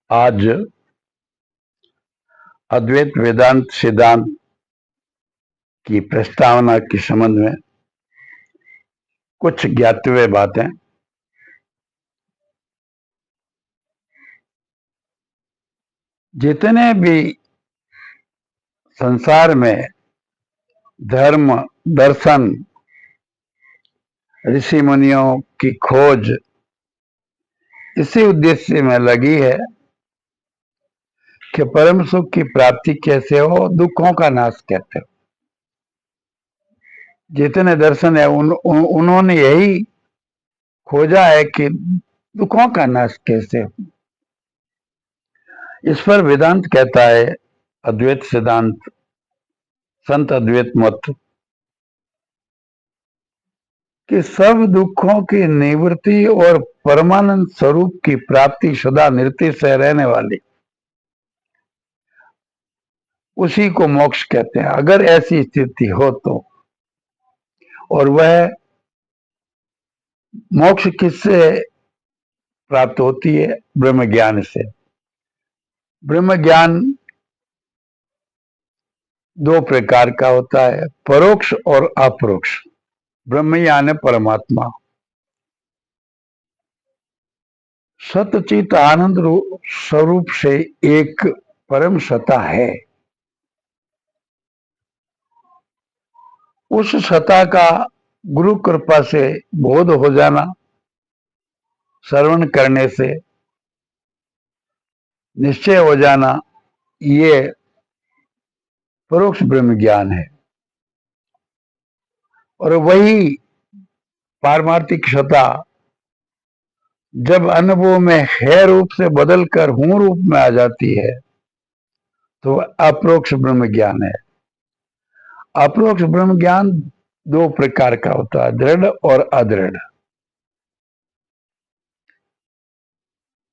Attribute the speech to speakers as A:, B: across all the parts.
A: आज अद्वैत वेदांत सिद्धांत की प्रस्तावना के संबंध में कुछ ज्ञातव्य बातें। जितने भी संसार में धर्म, दर्शन, ऋषि मुनियों की खोज इसी उद्देश्य में लगी है कि परम सुख की प्राप्ति कैसे हो, दुखों का नाश कैसे हो। जितने दर्शन है उन्होंने यही खोजा है कि दुखों का नाश कैसे हो। इस पर वेदांत कहता है, अद्वैत सिद्धांत, संत अद्वैत मत, कि सब दुखों की निवृत्ति और परमानंद स्वरूप की प्राप्ति सदा निरति से रहने वाली, उसी को मोक्ष कहते हैं। अगर ऐसी स्थिति हो तो, और वह मोक्ष किससे प्राप्त होती है? ब्रह्म ज्ञान से। ब्रह्म ज्ञान दो प्रकार का होता है, परोक्ष और अपरोक्ष। ब्रह्म यानी परमात्मा, सतचित आनंद स्वरूप से एक परम सत्ता है। उस सत्ता का गुरु कृपा से बोध हो जाना, श्रवण करने से निश्चय हो जाना, ये परोक्ष ब्रह्म ज्ञान है। और वही पारमार्थिक सत्ता जब अनुभव में है रूप से बदलकर हूं रूप में आ जाती है तो अपरोक्ष ब्रह्म ज्ञान है। अपरोक्ष ब्रह्म ज्ञान दो प्रकार का होता है, दृढ़ और अदृढ़।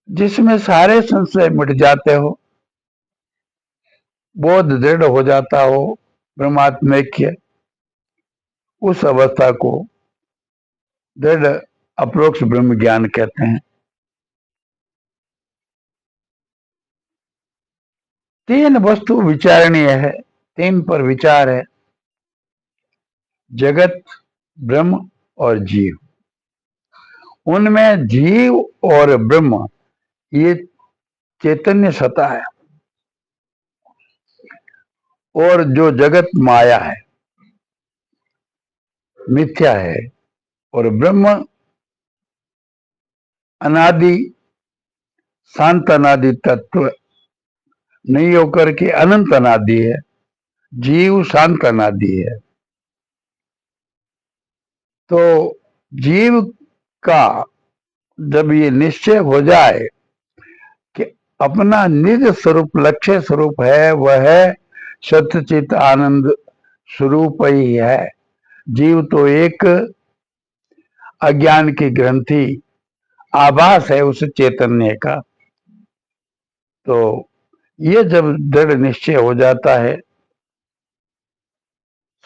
A: जिसमें सारे संशय मिट जाते हो, बोध दृढ़ हो जाता हो ब्रह्मात्मैक्य, उस अवस्था को दृढ़ अपरोक्ष ब्रह्म ज्ञान कहते हैं। तीन वस्तु विचारणीय है, तीन पर विचार है, जगत, ब्रह्म और जीव। उनमें जीव और ब्रह्म ये चैतन्य सत्ता है, और जो जगत माया है, मिथ्या है, और ब्रह्म अनादि शांत अनादि तत्व नहीं होकर के अनंत अनादि है। जीव शांत अनादि है। तो जीव का जब ये निश्चय हो जाए कि अपना निज स्वरूप, लक्ष्य स्वरूप है, वह सत्यचित आनंद स्वरूप ही है। जीव तो एक अज्ञान की ग्रंथि, आभास है उस चैतन्य का। तो ये जब दृढ़ निश्चय हो जाता है,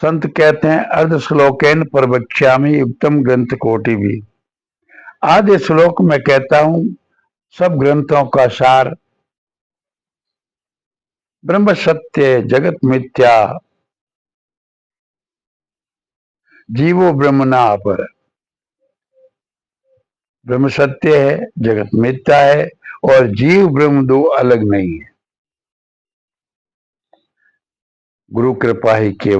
A: संत कहते हैं, अर्ध श्लोकेन प्रवक्ष्यामि उत्तम ग्रंथ कोटि भी। आधे श्लोक में कहता हूं सब ग्रंथों का सार, ब्रह्म सत्य जगत मिथ्या, जीवो ब्रह्म ना अपर। ब्रह्म सत्य है, जगत मिथ्या है, और जीव ब्रह्म दो अलग नहीं है। गुरु कृपा ही केवल